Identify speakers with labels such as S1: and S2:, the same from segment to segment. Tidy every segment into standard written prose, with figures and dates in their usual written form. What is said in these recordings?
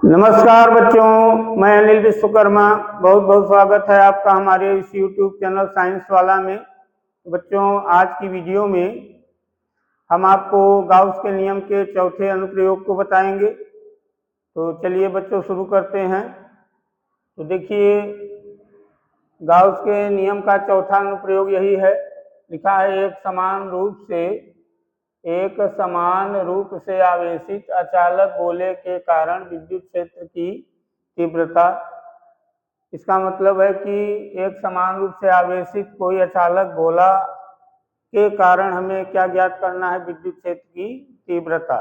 S1: नमस्कार बच्चों, मैं अनिल विश्वकर्मा। बहुत बहुत स्वागत है आपका हमारे इस YouTube चैनल साइंस वाला में। बच्चों, आज की वीडियो में हम आपको गाउस के नियम के चौथे अनुप्रयोग को बताएंगे। तो चलिए बच्चों शुरू करते हैं। तो देखिए, गाउस के नियम का चौथा अनुप्रयोग यही है, लिखा है एक समान रूप से आवेशित अचालक गोले के कारण विद्युत क्षेत्र की तीव्रता। इसका मतलब है कि एक समान रूप से आवेशित कोई अचालक गोला के कारण हमें क्या ज्ञात करना है? विद्युत क्षेत्र की तीव्रता।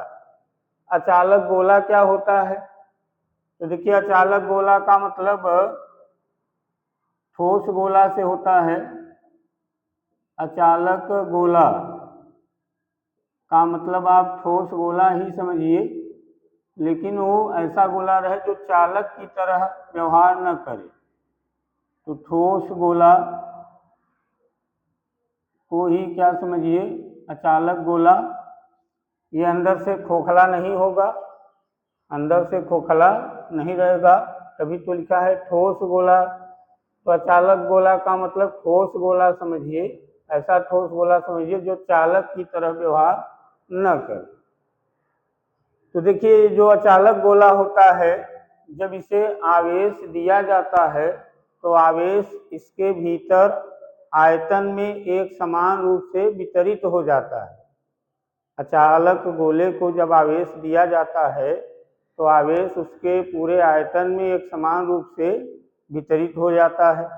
S1: अचालक गोला क्या होता है? तो देखिए, अचालक गोला का मतलब ठोस गोला से होता है। अचालक गोला का मतलब आप ठोस गोला ही समझिए, लेकिन वो ऐसा गोला रहे जो चालक की तरह व्यवहार न करे। तो ठोस गोला को ही क्या समझिए? अचालक गोला। ये अंदर से खोखला नहीं होगा, अंदर से खोखला नहीं रहेगा, तभी तो लिखा है ठोस गोला। तो अचालक गोला का मतलब ठोस गोला समझिए, ऐसा ठोस गोला समझिए जो चालक की तरह व्यवहार न करे। तो देखिए, जो अचालक गोला होता है, जब इसे आवेश दिया जाता है तो आवेश इसके भीतर आयतन में एक समान रूप से वितरित हो जाता है। अचालक गोले को जब आवेश दिया जाता है तो आवेश उसके पूरे आयतन में एक समान रूप से वितरित हो जाता है।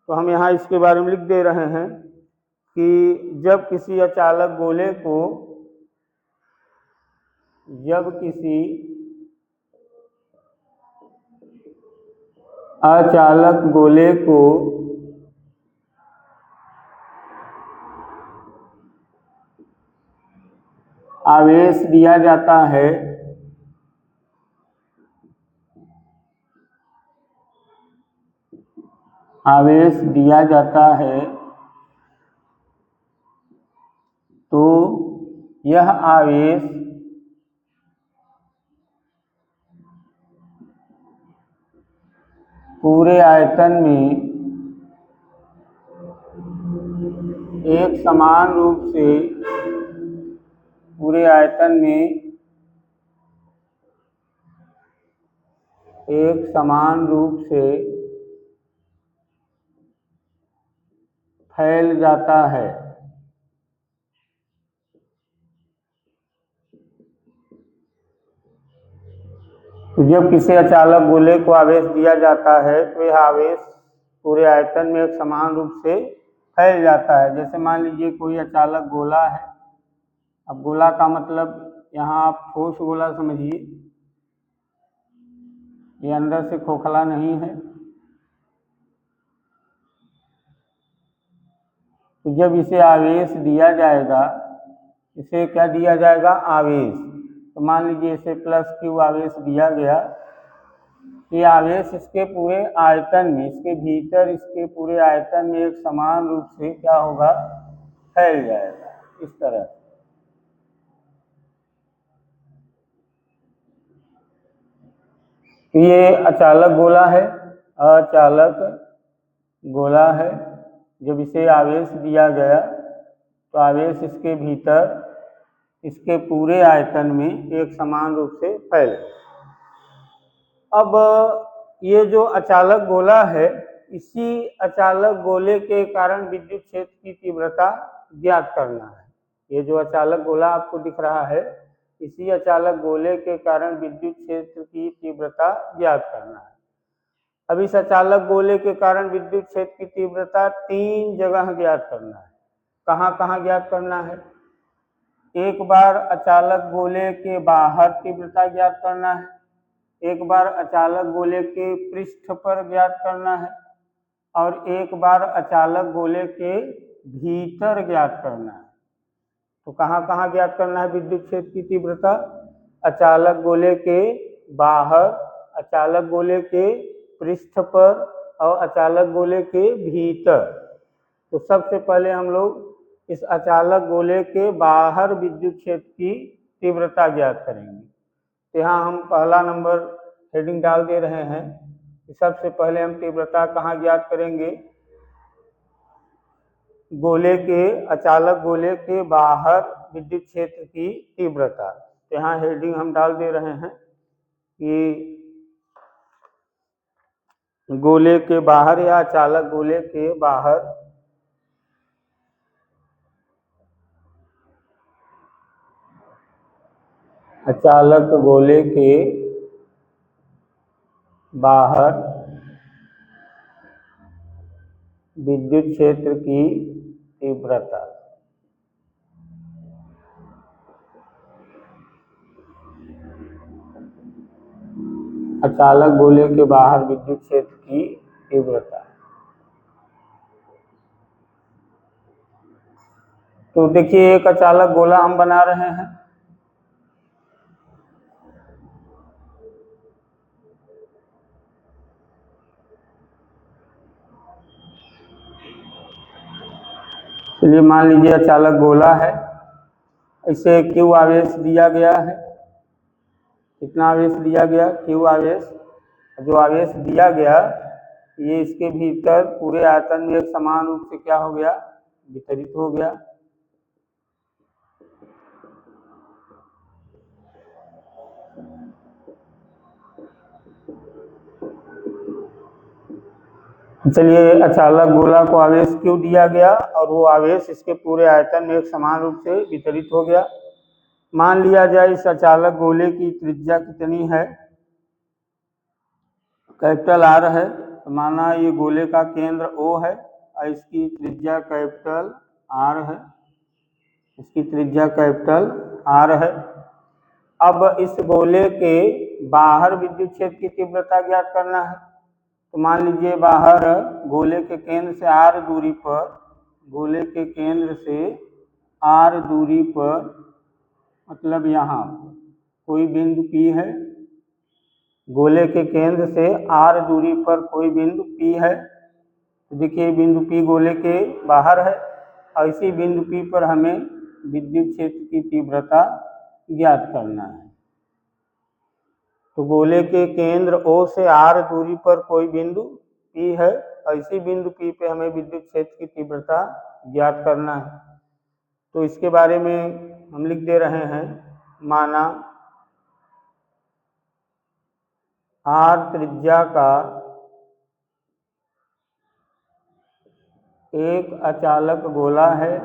S1: तो हम यहाँ इसके बारे में लिख दे रहे हैं कि जब किसी अचालक गोले को आवेश दिया जाता है तो यह आवेश पूरे आयतन में एक समान रूप से फैल जाता है। तो जब किसी अचालक गोले को आवेश दिया जाता है तो यह आवेश पूरे आयतन में एक समान रूप से फैल जाता है। जैसे मान लीजिए कोई अचालक गोला है। अब गोला का मतलब यहाँ आप ठोस गोला समझिए, ये अंदर से खोखला नहीं है। तो जब इसे आवेश दिया जाएगा, इसे क्या दिया जाएगा? आवेश। तो मान लीजिए इसे +Q आवेश दिया गया, ये आवेश इसके पूरे आयतन में, इसके भीतर इसके पूरे आयतन में एक समान रूप से क्या होगा? फैल जाएगा इस तरह। तो ये अचालक गोला है, अचालक गोला है। जब इसे आवेश दिया गया तो आवेश इसके भीतर इसके पूरे आयतन में एक समान रूप से फैले। अब ये जो अचालक गोला है, इसी अचालक गोले के कारण विद्युत क्षेत्र की तीव्रता ज्ञात करना है। ये जो अचालक गोला आपको दिख रहा है, इसी अचालक गोले के कारण विद्युत क्षेत्र की तीव्रता ज्ञात करना है। अब इस अचालक गोले के कारण विद्युत क्षेत्र की तीव्रता 3 जगह ज्ञात करना है। कहाँ कहाँ ज्ञात करना है? एक बार अचालक गोले के बाहर तीव्रता ज्ञात करना है, एक बार अचालक गोले के पृष्ठ पर ज्ञात करना है, और एक बार अचालक गोले के भीतर ज्ञात करना है। तो कहाँ कहाँ ज्ञात करना है विद्युत क्षेत्र की तीव्रता? अचालक गोले के बाहर, अचालक गोले के पृष्ठ पर और अचालक गोले के भीतर। तो सबसे पहले हम लोग इस अचालक गोले के बाहर विद्युत क्षेत्र की तीव्रता ज्ञात करेंगे। तो यहाँ हम पहला नंबर हेडिंग डाल दे रहे हैं। सबसे पहले हम तीव्रता कहाँ ज्ञात करेंगे? गोले के अचालक गोले के बाहर विद्युत क्षेत्र की तीव्रता। तो यहाँ हेडिंग हम डाल दे रहे हैं कि गोले के बाहर या अचालक गोले के बाहर अचालक गोले के बाहर विद्युत क्षेत्र की तीव्रता। अचालक गोले के बाहर विद्युत क्षेत्र की तीव्रता। तो देखिए एक अचालक गोला हम बना रहे हैं। चलिए मान लीजिए अचालक गोला है, इसे Q आवेश दिया गया है। कितना आवेश दिया गया? Q आवेश। जो आवेश दिया गया ये इसके भीतर पूरे आयतन में एक समान रूप से क्या हो गया? वितरित हो गया। चलिए अचालक गोला को आवेश Q दिया गया और वो आवेश इसके पूरे आयतन में एक समान रूप से वितरित हो गया। मान लिया जाए इस अचालक गोले की त्रिज्या कितनी है? कैपिटल R है। तो माना ये गोले का केंद्र O है और इसकी त्रिज्या कैपिटल R है। इसकी त्रिज्या कैपिटल R है। अब इस गोले के बाहर विद्युत क्षेत्र की तीव्रता ज्ञात करना है। तो मान लीजिए बाहर गोले के केंद्र से R दूरी पर, गोले के केंद्र से R दूरी पर, मतलब यहाँ कोई बिंदु P है। गोले के केंद्र से R दूरी पर कोई बिंदु P है। तो देखिए बिंदु P गोले के बाहर है और इसी बिंदु P पर हमें विद्युत क्षेत्र की तीव्रता ज्ञात करना है। तो गोले के केंद्र O से R दूरी पर कोई बिंदु P है और इसी बिंदु P पे हमें विद्युत क्षेत्र की तीव्रता ज्ञात करना है। तो इसके बारे में हम लिख दे रहे हैं, माना R त्रिज्या का एक अचालक गोला है।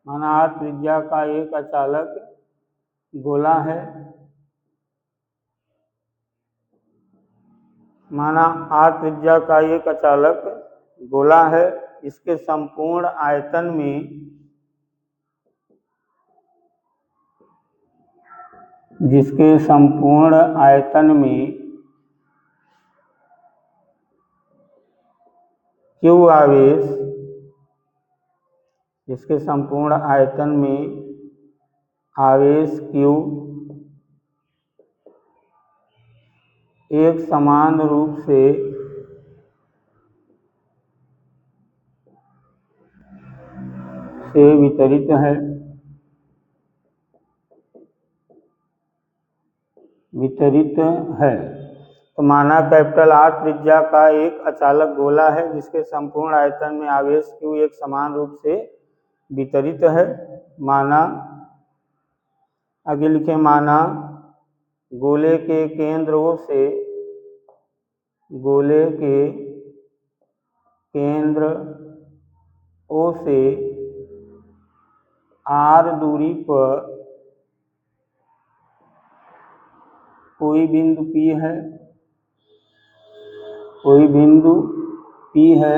S1: माना R त्रिज्या का एक अचालक गोला है। माना R त्रिज्या का एक अचालक गोला है। इसके संपूर्ण आयतन में, जिसके संपूर्ण आयतन में Q आवेश, जिसके संपूर्ण आयतन में आवेश Q एक समान रूप से वितरित है। तो माना कैपिटल R त्रिज्या का एक अचालक गोला है जिसके संपूर्ण आयतन में आवेश Q एक समान रूप से वितरित है। माना आगे लिखे, माना गोले के केंद्र O से, गोले के केंद्र O से R दूरी पर कोई बिंदु P है। कोई बिंदु P है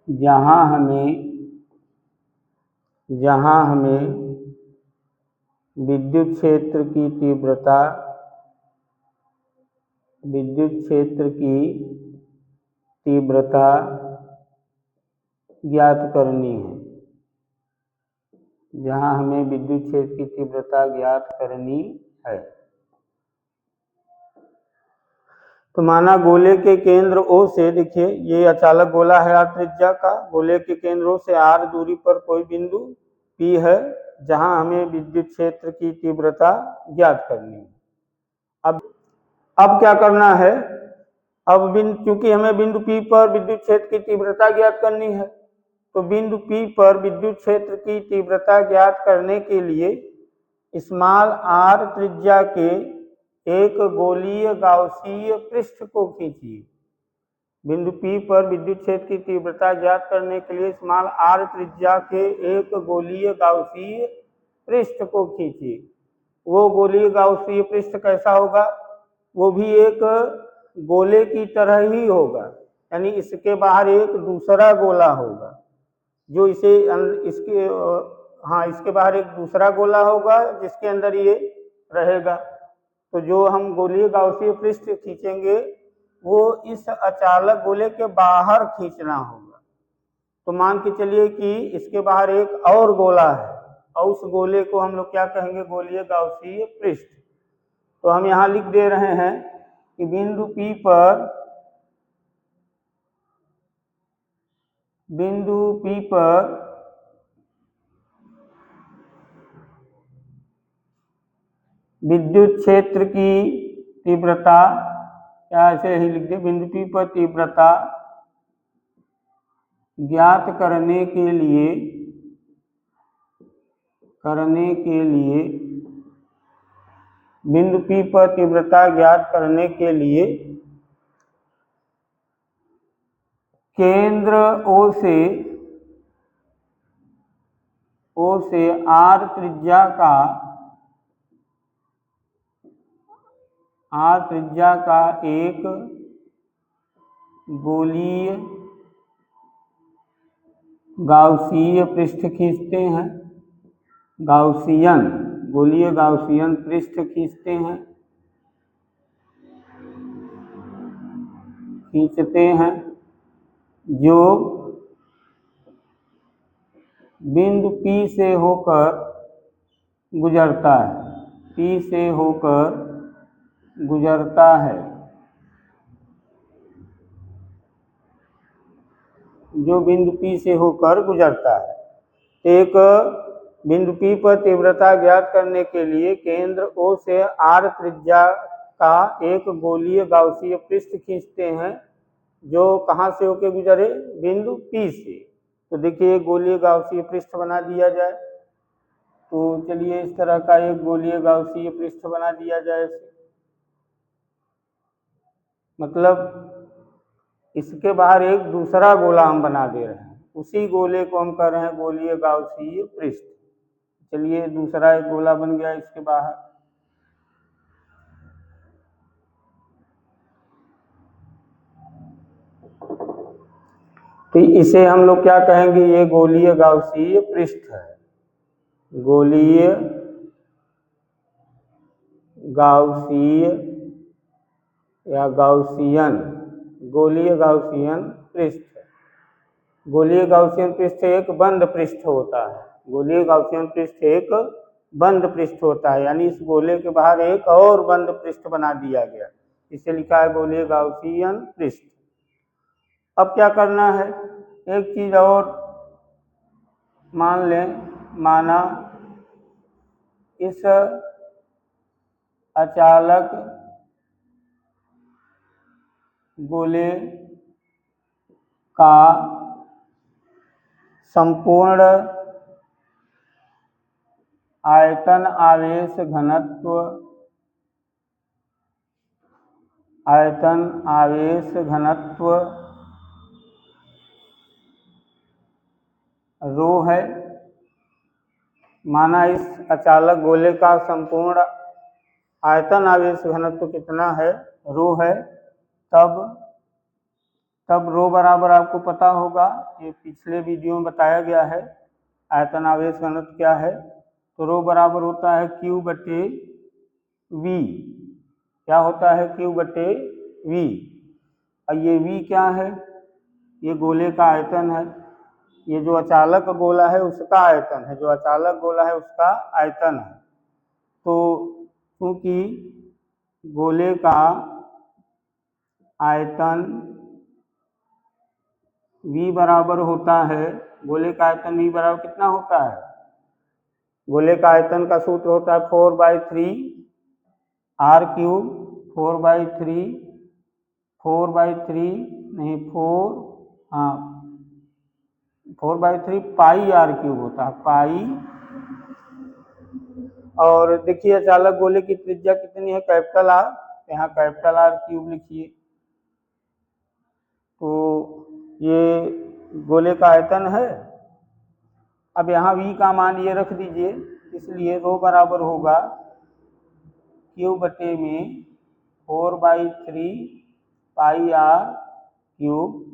S1: जहां हमें विद्युत क्षेत्र की तीव्रता, ज्ञात करनी है। जहां हमें विद्युत क्षेत्र की तीव्रता ज्ञात करनी है। तो माना गोले के केंद्र O से, देखिए ये अचालक गोला है R त्रिज्या का, गोले के केंद्र O से R दूरी पर कोई बिंदु P है जहां हमें विद्युत क्षेत्र की तीव्रता ज्ञात करनी है। अब क्या करना है, अब चूंकि हमें बिंदु P पर विद्युत क्षेत्र की तीव्रता ज्ञात करनी है, तो बिंदु P पर विद्युत क्षेत्र की तीव्रता ज्ञात करने के लिए स्मॉल r त्रिज्या के एक गोलीय गाउसीय पृष्ठ को खींचिए। बिंदु P पर विद्युत क्षेत्र की तीव्रता ज्ञात करने के लिए स्मॉल r त्रिज्या के एक गोलीय गाउसीय पृष्ठ को खींचिए। वो गोलीय गाउसीय पृष्ठ कैसा होगा, वो भी एक गोले की तरह ही होगा, यानी इसके बाहर एक दूसरा गोला होगा जो इसके बाहर एक दूसरा गोला होगा जिसके अंदर ये रहेगा। तो जो हम गोलीय गाउसीय पृष्ठ खींचेंगे वो इस अचालक गोले के बाहर खींचना होगा। तो मान के चलिए कि इसके बाहर एक और गोला है और उस गोले को हम लोग क्या कहेंगे, गोलीय गाउसीय पृष्ठ। तो हम यहाँ लिख दे रहे हैं कि बिंदु P पर विद्युत क्षेत्र की तीव्रता, या ऐसे ही लिख दे, बिंदु P पर तीव्रता ज्ञात करने के लिए बिंदु P पर तीव्रता ज्ञात करने के लिए केंद्र O से R त्रिज्या का एक गोलीय गाउसीय पृष्ठ खींचते हैं, गोलीय गाउसियन पृष्ठ खींचते हैं जो बिंदु P से होकर गुजरता है, जो बिंदु P से होकर गुजरता है। एक बिंदु P पर तीव्रता ज्ञात करने के लिए केंद्र O से R त्रिज्या का एक गोलीय गाउसीय पृष्ठ खींचते हैं जो कहाँ से होकर गुजरे, बिंदु P से। तो देखिए गोलीय गाउसीय पृष्ठ बना दिया जाए। तो चलिए इस तरह का एक गोलीय गाउसीय पृष्ठ बना दिया जाए। मतलब इसके बाहर एक दूसरा गोला हम बना दे रहे हैं, उसी गोले को हम कर रहे हैं गोलीय गाउसीय पृष्ठ। चलिए दूसरा एक गोला बन गया इसके बाहर। तो इसे हम लोग क्या कहेंगे, ये गोलीय गाउसीय पृष्ठ है, गोलीय गाउसीय या गोलीय गाउसियन पृष्ठ। गोलीय गाउसियन पृष्ठ एक बंद पृष्ठ होता है, गोलीय गाउसियन पृष्ठ एक बंद पृष्ठ होता है, यानी इस गोले के बाहर एक और बंद पृष्ठ बना दिया गया, इसे लिखा है गोलीय गाउसियन पृष्ठ। अब क्या करना है, एक चीज और मान लें, माना इस अचालक गोले का संपूर्ण आयतन आवेश घनत्व रो है। माना इस अचालक गोले का संपूर्ण आयतन आवेश घनत्व कितना है, रो है। तब रो बराबर आपको पता होगा, ये पिछले वीडियो में बताया गया है आयतन आवेश घनत्व क्या है। तो रो बराबर होता है Q बटे V। क्या होता है, Q बटे V। और ये V क्या है, ये गोले का आयतन है, ये जो अचालक गोला है उसका आयतन है, तो क्योंकि गोले का आयतन V बराबर होता है, गोले का आयतन V बराबर कितना होता है, गोले का आयतन का सूत्र होता है 4/3 आर क्यूब 4/3 4/3 नहीं 4/3 पाई आर क्यूब होता है पाई। और देखिए चालक गोले की त्रिज्या कितनी है कैपिटल आर, यहाँ कैपिटल आर क्यूब लिखिए। तो ये गोले का आयतन है। अब यहाँ v का मान ये रख दीजिए, इसलिए रो बराबर होगा क्यू बटे में 4/3 पाई आर क्यूब।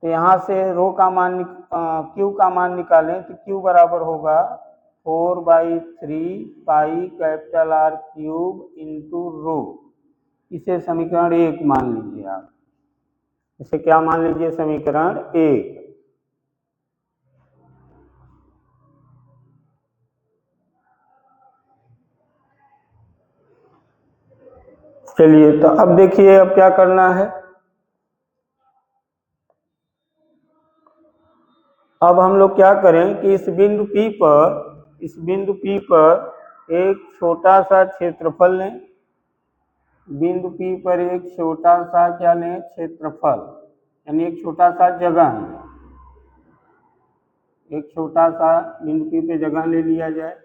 S1: तो यहाँ से रो का मान क्यू का मान निकालें तो क्यू बराबर होगा 4/3 pi capital R cube into rho. इसे समीकरण 1 मान लीजिए आप। इसे क्या मान लीजिए? समीकरण 1। चलिए तो अब देखिए अब क्या करना है। अब हम लोग क्या करें कि इस बिंदु P पर एक छोटा सा क्षेत्रफल लें। बिंदु P पर एक छोटा सा क्या लें? क्षेत्रफल, यानी एक छोटा सा जगह। एक छोटा सा बिंदु P पे जगह ले लिया जाए।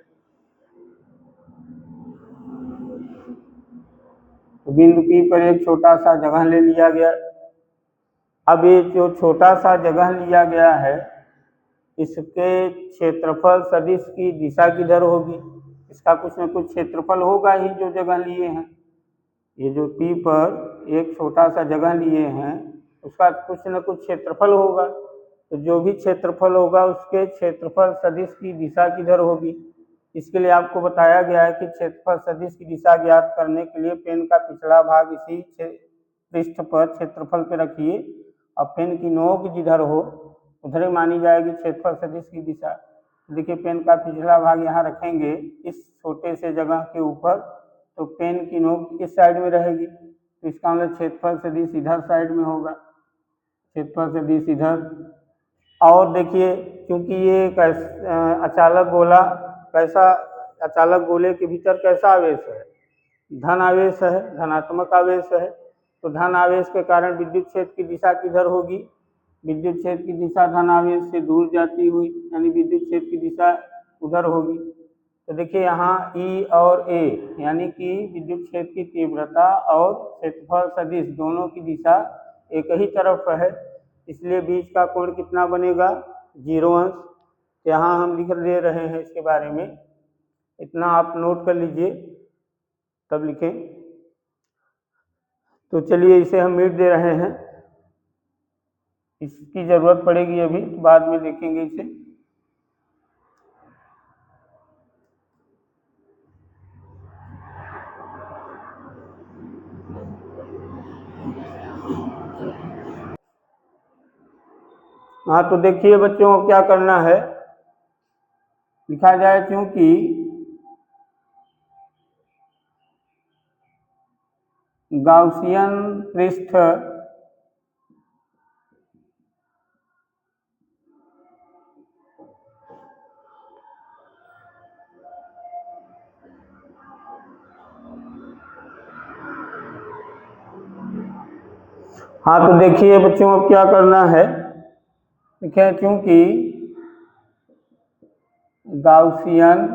S1: तो बिंदु P पर एक छोटा सा जगह ले लिया गया। अब ये जो छोटा सा जगह लिया गया है, इसके क्षेत्रफल सदिश की दिशा किधर होगी? इसका कुछ न कुछ क्षेत्रफल होगा ही जो जगह लिए हैं। ये जो P पर एक छोटा सा जगह लिए हैं उसका कुछ न कुछ क्षेत्रफल होगा। तो जो भी क्षेत्रफल होगा उसके क्षेत्रफल सदिश की दिशा किधर होगी? इसके लिए आपको बताया गया है कि क्षेत्रफल सदिश की दिशा ज्ञात करने के लिए पेन का पिछला भाग इसी पृष्ठ पर क्षेत्रफल पे रखिए और पेन की नोक जिधर हो उधर ही मानी जाएगी क्षेत्रफल सदिश की दिशा। देखिए पेन का पिछला भाग यहाँ रखेंगे इस छोटे से जगह के ऊपर, तो पेन की नोक इस साइड में रहेगी। तो इसका मतलब क्षेत्रफल सदिश इधर साइड में होगा, क्षेत्रफल सदिश इधर। और देखिए क्योंकि ये अचालक गोला कैसा, अचालक गोले के भीतर कैसा आवेश है? धन आवेश है, धनात्मक आवेश है। तो धन आवेश के कारण विद्युत क्षेत्र की दिशा किधर होगी? विद्युत क्षेत्र की दिशा धन आवेश से दूर जाती हुई, यानी विद्युत क्षेत्र की दिशा उधर होगी। तो देखिए यहाँ E और A यानी कि विद्युत क्षेत्र की तीव्रता और क्षेत्रफल सदिश दोनों की दिशा एक ही तरफ है, इसलिए बीच का कोण कितना बनेगा? 0 अंश। यहाँ हम लिख ले रहे हैं इसके बारे में, इतना आप नोट कर लीजिए तब लिखें। तो चलिए इसे हम मिट दे रहे हैं, इसकी जरूरत पड़ेगी अभी, बाद में देखेंगे इसे। हाँ तो देखिए बच्चों क्या करना है, लिखा जाए क्योंकि गाउसियन पृष्ठ हाँ तो देखिए बच्चों अब क्या करना है, देखिए क्योंकि गाउसियन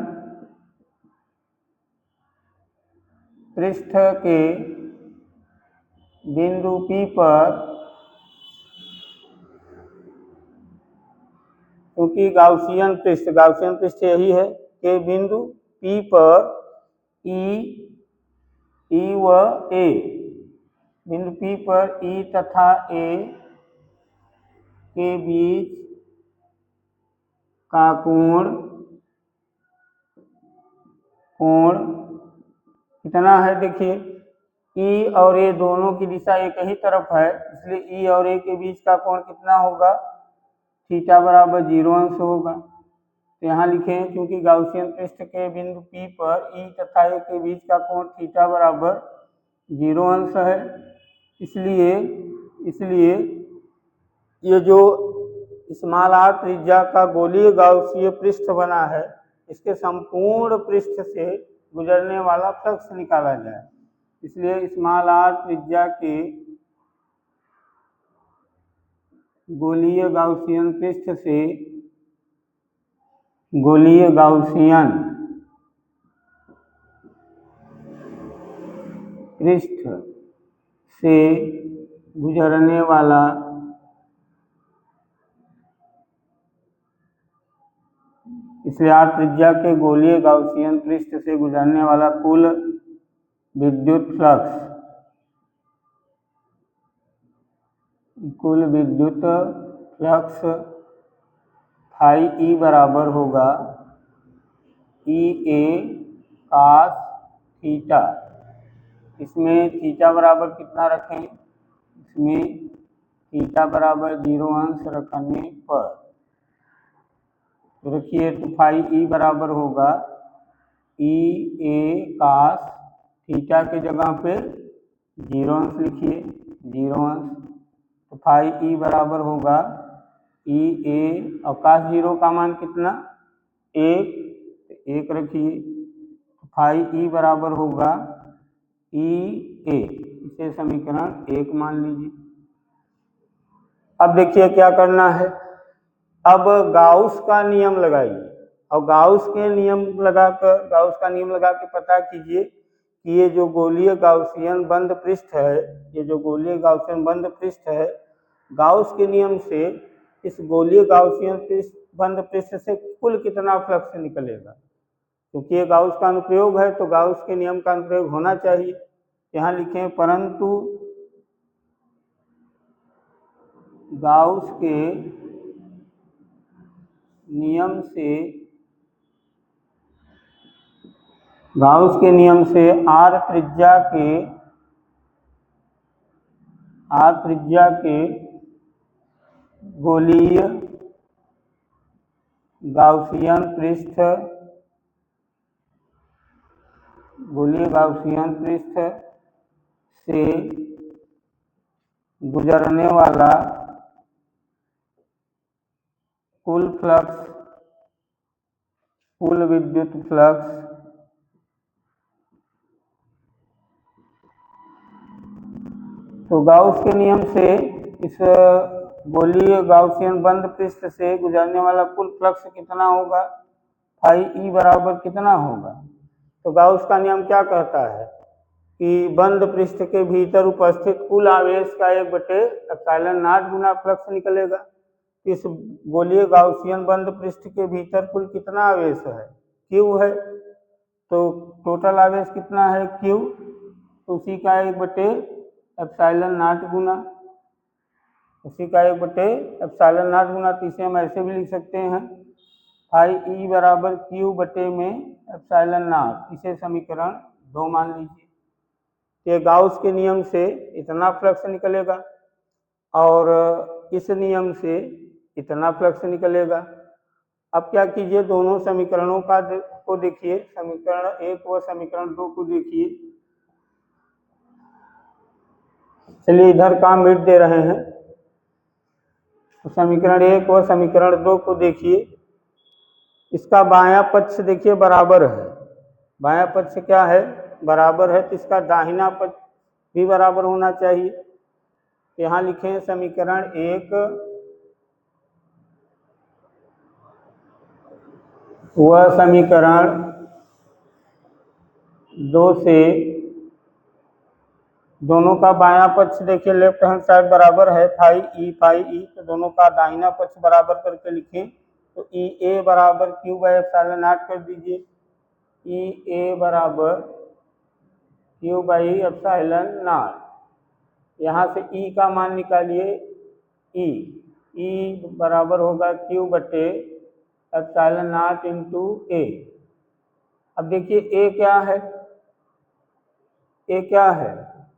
S1: पृष्ठ के बिंदु P पर, क्योंकि गाउसियन पृष्ठ यही है कि बिंदु P पर E व A, बिंदु P पर E तथा A के बीच का कोण कितना है? देखिए E और A दोनों की दिशा एक ही तरफ है, इसलिए E और A के बीच का कोण कितना होगा? थीटा बराबर 0 अंश होगा। तो यहाँ लिखें क्योंकि गाउसियन पृष्ठ के बिंदु P पर E तथा A के बीच का कोण थीटा बराबर 0 अंश है। इसलिए ये जो स्मॉल r त्रिज्या का गोलीय गाउसीय पृष्ठ बना है, इसके संपूर्ण पृष्ठ से गुजरने वाला फ्लक्स निकाला जाए। इसलिए स्मॉल r त्रिज्या के गोलीय गाउसियन पृष्ठ से गोलीय गाउसियन पृष्ठ से गुजरने वाला इसलिए r त्रिज्या के गोलीय गाउसियन पृष्ठ से गुजरने वाला कुल विद्युत फ्लक्स फाई ई बराबर होगा ई ए cos थीटा। इसमें थीटा बराबर कितना रखें? इसमें थीटा बराबर 0 अंश रखने पर तो रखिए, तो फाई ई बराबर होगा ई ए cos थीटा के जगह पे 0 अंश लिखिए, 0 अंश। तो फाई ई बराबर होगा ई ए और cos 0 का मान कितना? 1, 1 रखिए। फाई ई बराबर होगा ई ए, इसे समीकरण 1 मान लीजिए। अब देखिए क्या करना है। अब गाउस का नियम लगाइए और गाउस का नियम लगा के पता कीजिए कि ये जो गोलीय गाउसियन बंद पृष्ठ है, गाउस के नियम से इस गोलीय गाउसियन बंद पृष्ठ से कुल कितना फ्लक्स निकलेगा। क्योंकि ये गाउस का अनुप्रयोग है तो गाउस के नियम का अनुप्रयोग होना चाहिए। यहाँ लिखें, परंतु गाउस के नियम से r त्रिज्या के गोलीय गाउसियन पृष्ठ से गुजरने वाला कुल विद्युत फ्लक्स तो गाउस के नियम से इस गोलीय गाउसियन बंद पृष्ठ से गुजरने वाला कुल फ्लक्स कितना होगा? फाई ई बराबर कितना होगा? तो गाउस का नियम क्या कहता है कि बंद पृष्ठ के भीतर उपस्थित कुल आवेश का 1/ε0 गुना फ्लक्स निकलेगा। इस गोलीय गाउसियन बंद पृष्ठ के भीतर कुल कितना आवेश है? Q है। तो टोटल आवेश कितना है? Q। तो उसी का 1/ε0 गुना, तो इसे हम ऐसे भी लिख सकते हैं, फाई ई बराबर Q बटे में ε0। इसे समीकरण 2 मान लीजिए। ये गाउस के नियम से इतना फ्लक्स निकलेगा और इस नियम से इतना फ्लक्स निकलेगा। अब क्या कीजिए, दोनों समीकरणों को देखिए, समीकरण 1 व समीकरण 2 को देखिए। चलिए इधर का मिट दे रहे हैं। तो समीकरण 1 व समीकरण 2 को देखिए। इसका बायां पक्ष देखिए बराबर है, बायां पक्ष क्या है? बराबर है। तो इसका दाहिना पक्ष भी बराबर होना चाहिए। यहाँ लिखें, समीकरण 1 व समीकरण 2 से दोनों का बायां पक्ष देखिए, लेफ्ट हैंड साइड बराबर है, फाई ई। तो दोनों का दाहिना पक्ष बराबर करके लिखें। तो ई ए बराबर Q/ε0 कर दीजिए। ई ए बराबर Q/ε0। यहाँ से ई का मान निकालिए। ई बराबर होगा Q बटे ε0 इंटू ए। अब देखिए ए क्या है?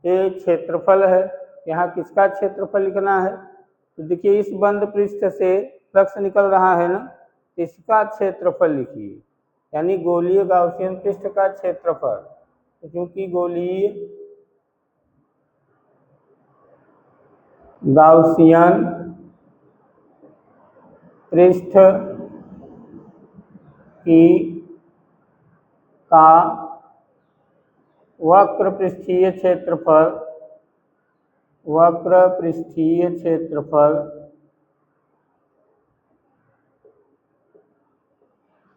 S1: ए क्षेत्रफल है। यहाँ किसका क्षेत्रफल लिखना है? तो देखिए इस बंद पृष्ठ से फ्लक्स निकल रहा है ना, इसका क्षेत्रफल लिखिए, यानी गोलीय गाउसियन पृष्ठ का क्षेत्रफल। तो क्योंकि गोलीय गाउसियन पृष्ठ का वक्र पृष्ठीय क्षेत्रफल, वक्र पृष्ठीय क्षेत्रफल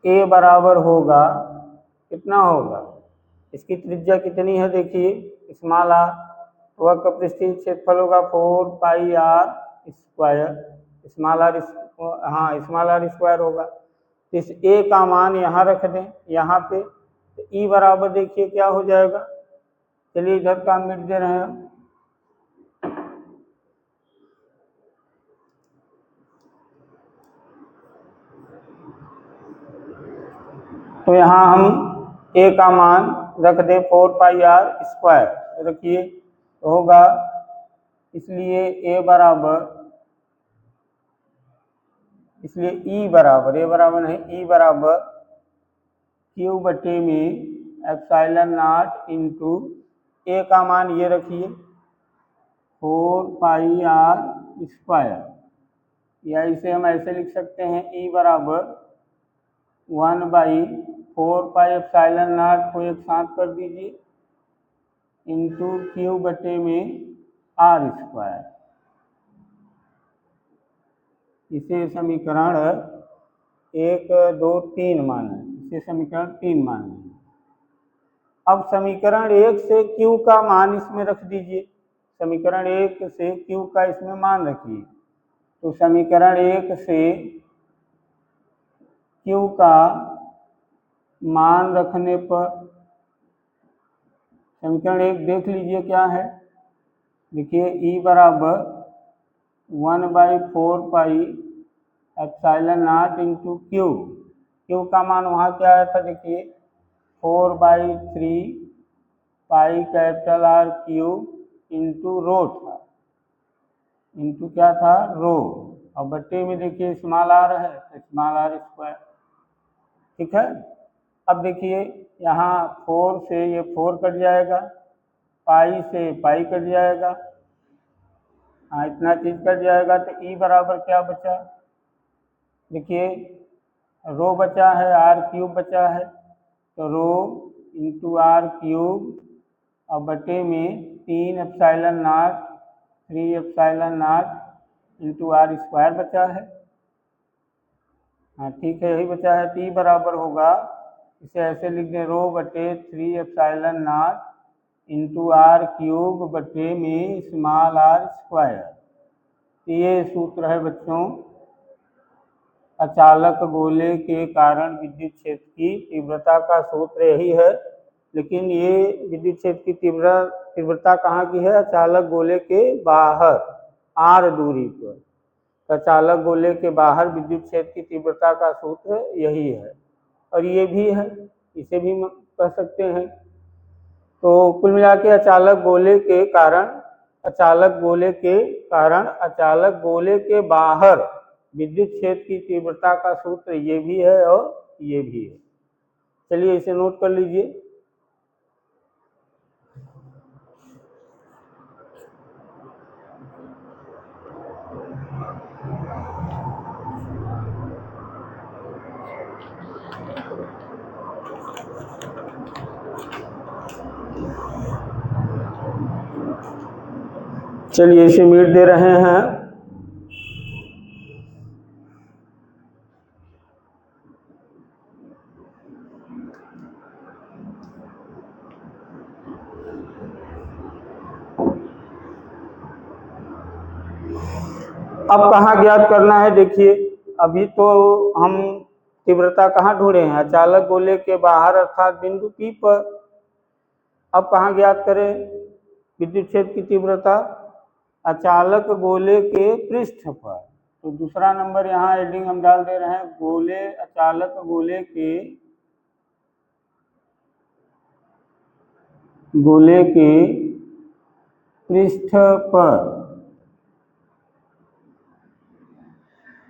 S1: ए बराबर होगा, कितना होगा, इसकी त्रिज्या कितनी है देखिए, स्मॉल आर, वक्र पृष्ठीय क्षेत्रफल होगा 4 पाई आर स्क्वायर, स्मॉल आर, हाँ स्मॉल आर स्क्वायर होगा। इस ए का मान यहाँ रख दें यहाँ पे, तो ई बराबर देखिए क्या हो जाएगा। चलिए इधर काम मिट दे रहे हैं। तो यहाँ हम ए का मान रख दें 4 पाई आर स्क्वायर रखिए, तो होगा, इसलिए ए बराबर, इसलिए ई बराबर, ए बराबर नहीं, ई बराबर क्यू बटे में एप्सिलॉन नॉट इंटू ए का मान ये रखिए 4 पाई आर स्क्वायर, या इसे हम ऐसे लिख सकते हैं ई बराबर 1/4 पाई एप्सिलॉन नॉट को एक साथ कर दीजिए इंटू क्यू बटे में आर स्क्वायर। इसे समीकरण 1, 2, 3 मान लें, इसे समीकरण 3 मान लें। अब समीकरण 1 से क्यू का मान इसमें रख दीजिए, समीकरण 1 से क्यू का इसमें मान रखिए, तो समीकरण 1 से क्यू का मान रखने पर समीकरण 1 देख लीजिए क्या है, देखिए ई बराबर 1/4 pi epsilon nought into Q, Q का मान वहाँ क्या आया था देखिए 4/3 pi capital R cube into rho था, इंटू क्या था रो, और बट्टे में देखिए स्मॉल आर है तो स्मॉल आर स्क्वायर, ठीक है। अब देखिए यहाँ 4 से ये 4 कट जाएगा, पाई से पाई कट जाएगा, हाँ इतना चीज कट जाएगा, तो ई बराबर क्या बचा, देखिए रो बचा है, आर क्यूब बचा है, तो रो इंटू आर क्यूब और बटे में 3 epsilon nought 3 epsilon nought into r square बचा है, हाँ ठीक है यही बचा है। टी बराबर होगा, इसे ऐसे लिख दें रो बटे 3 epsilon nought into r cube बटे में स्मॉल आर स्क्वायर। ये सूत्र है बच्चों अचालक गोले के कारण विद्युत क्षेत्र की तीव्रता का सूत्र यही है, लेकिन ये विद्युत क्षेत्र की तीव्रता कहाँ की है, अचालक गोले के बाहर आर दूरी पर, अचालक गोले के बाहर विद्युत क्षेत्र की तीव्रता का सूत्र यही है, और ये भी है, इसे भी कह सकते हैं। तो कुल मिला के अचालक गोले के कारण, अचालक गोले के बाहर विद्युत क्षेत्र की तीव्रता का सूत्र ये भी है और ये भी है। चलिए इसे नोट कर लीजिए। चलिए इसे मीट दे रहे हैं। अब कहाँ ज्ञात करना है, देखिए अभी तो हम तीव्रता कहाँ ढूंढे हैं, अचालक गोले के बाहर अर्थात बिंदु P पर। अब कहाँ ज्ञात करें विद्युत क्षेत्र की तीव्रता, अचालक गोले के पृष्ठ पर। तो दूसरा नंबर यहाँ हेडिंग हम डाल दे रहे हैं, गोले, अचालक गोले के पृष्ठ पर,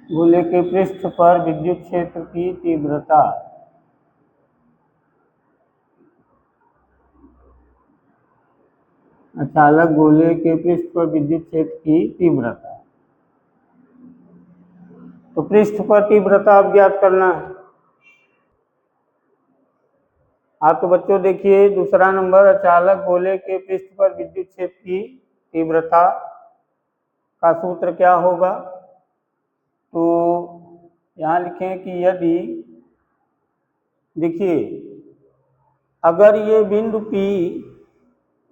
S1: गोले के पृष्ठ पर विद्युत क्षेत्र की तीव्रता, अचालक गोले के पृष्ठ पर विद्युत क्षेत्र की तीव्रता। तो पृष्ठ पर तीव्रता अब ज्ञात करना है। हाँ तो बच्चों देखिए दूसरा नंबर, अचालक गोले के पृष्ठ पर विद्युत क्षेत्र की तीव्रता का सूत्र क्या होगा। तो यहाँ लिखें कि यदि, देखिए अगर ये बिंदु P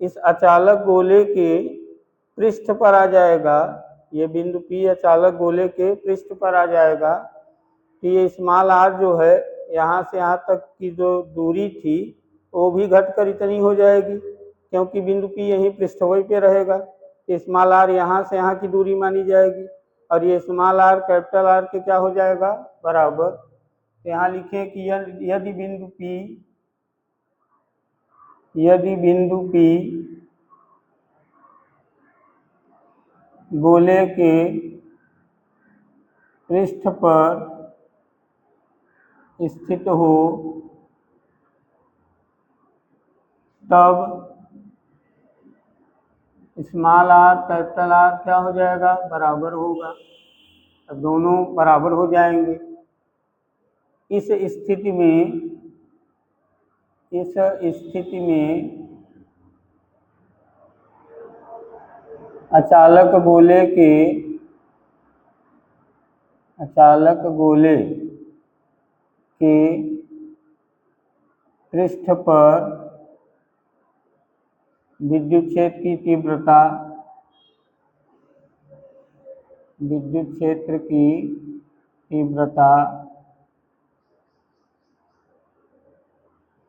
S1: इस अचालक गोले के पृष्ठ पर आ जाएगा, ये बिंदु P अचालक गोले के पृष्ठ पर आ जाएगा, तो ये स्मॉल r जो है यहाँ से यहाँ तक की जो दूरी थी वो भी घटकर इतनी हो जाएगी, क्योंकि बिंदु P यहीं पृष्ठवय पे रहेगा। स्मॉल r यहाँ से यहाँ की दूरी मानी जाएगी, और ये स्मॉल r कैपिटल R के क्या हो जाएगा, बराबर। तो यहाँ लिखें कि यदि बिंदु P गोले के पृष्ठ पर स्थित हो तब स्मॉल r कैपिटल R क्या हो जाएगा, बराबर होगा। अब दोनों बराबर हो जाएंगे। इस स्थिति में अचालक गोले के पृष्ठ पर विद्युत क्षेत्र की तीव्रता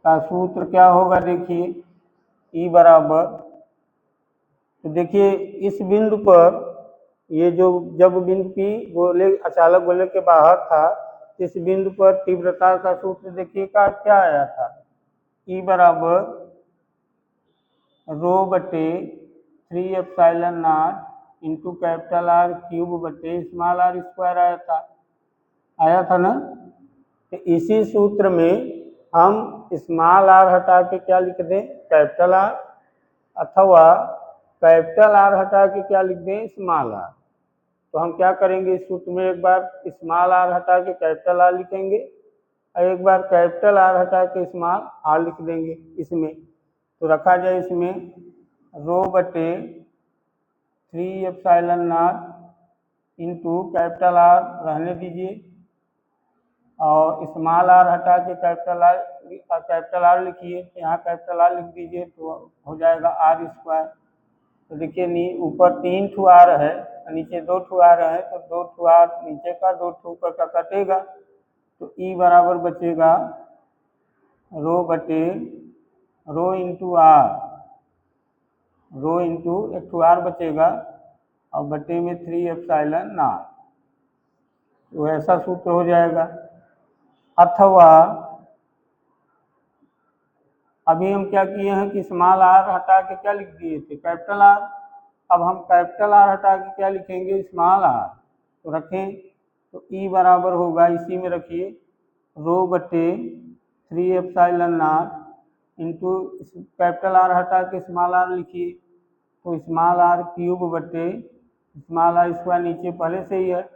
S1: का सूत्र क्या होगा, देखिए E बराबर। तो देखिए इस बिंदु पर, ये जो जब बिंदु P अचालक गोले के बाहर था, इस बिंदु पर तीव्रता का सूत्र देखिए क्या आया था, E बराबर रो बटे 3 epsilon nought into capital R cube बटे स्मॉल r स्क्वायर आया था ना। तो इसी सूत्र में हम स्मॉल r हटा के क्या लिख दें, कैपिटल R, अथवा कैपिटल R हटा के क्या लिख दें, स्मॉल r। तो हम क्या करेंगे, इस सूत्र में एक बार स्मॉल r हटा के कैपिटल R लिखेंगे और एक बार कैपिटल R हटा के स्मॉल r लिख देंगे इसमें। तो रखा जाए इसमें रो बटे 3 epsilon nought into capital R रहने दीजिए, और स्मॉल r हटा के कैपिटल R लिखिए, यहाँ कैपिटल R लिख दीजिए तो हो जाएगा r स्क्वायर। तो देखिए ऊपर 3 ठू r है, नीचे 2 ठू r है, तो 2 ठू r नीचे का 2 ठू ऊपर का कटेगा, तो E बराबर बचेगा रो बटे rho into r, rho into एक ठू r बचेगा और बटे में 3 एप्सिलॉन नॉट, तो ऐसा सूत्र हो जाएगा। अथवा अभी हम क्या किए हैं कि स्मॉल r हटा के क्या लिख दिए थे, कैपिटल R। अब हम कैपिटल R हटा के क्या लिखेंगे, स्मॉल r। तो रखें, तो E बराबर होगा, इसी में रखिए, रो बटे 3 epsilon nought into capital R हटा के स्मॉल r लिखिए, तो स्मॉल r क्यूब बटे स्मॉल r स्क्वायर नीचे पहले से ही है,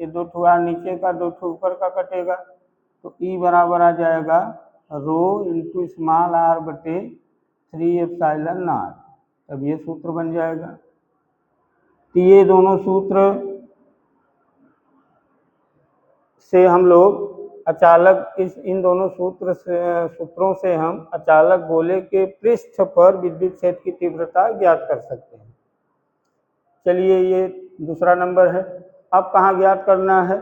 S1: ये 2 ठू r नीचे का 2 ठू ऊपर का कटेगा, तो E बराबर आ जाएगा रो इंटू स्मॉल r बटे 3 एप्सिलॉन नॉट। अब ये सूत्र बन जाएगा। तो ये दोनों सूत्र से हम लोग इन दोनों सूत्रों से हम अचालक गोले के पृष्ठ पर विद्युत क्षेत्र की तीव्रता ज्ञात कर सकते हैं। चलिए ये दूसरा नंबर है। अब कहाँ ज्ञात करना है,